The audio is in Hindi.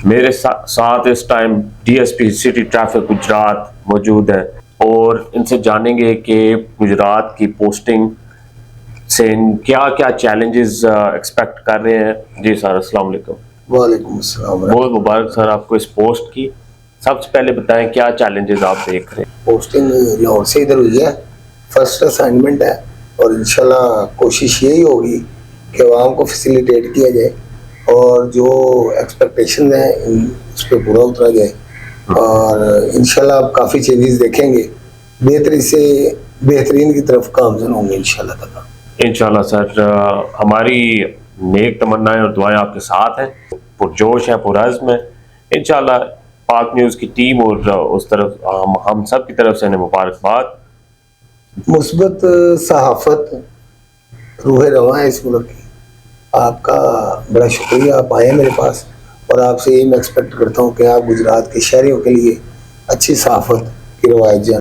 मेरे साथ इस time DSP city traffic Gujarat मौजूद है और इनसे जानेंगे कि गुजरात की पोस्टिंग से क्या क्या चैलेंजेस एक्सपेक्ट कर रहे हैं। जी सर, अस्सलाम वालेकुम। वालेकुम अस्सलाम। बहुत मुबारक सर आपको इस पोस्ट की। सबसे पहले बताएं क्या चैलेंजेस आप देख रहे हैं। पोस्टिंग लाहौर से इधर हुई है, फर्स्ट असाइनमेंट है और इंशाल्लाह कोशिश यही होगी कि आवाम को फैसिलिटेट किया जाए और जो एक्सपेक्टेशन है उस पर पूरा उतरा जाए और इंशाल्लाह आप काफ़ी चेंजेस देखेंगे, बेहतरीन की तरफ गामज़न होंगे इंशाल्लाह ताला। इंशाल्लाह सर, हमारी नेक तमन्नाएं और दुआएं आपके साथ हैं, पुरजोश है, पुरज़्म है। इंशाल्लाह पाक न्यूज़ की टीम और उस तरफ हम सब की तरफ से इन्हें मुबारकबाद। मुस्बत सहाफ़त रूह रवां है इस मुल्क की। आपका बड़ा शुक्रिया, आप आए मेरे पास और आपसे यही मैं एक्सपेक्ट करता हूँ कि आप गुजरात के शहरियों के लिए अच्छी सहाफ़त की रवायत जान।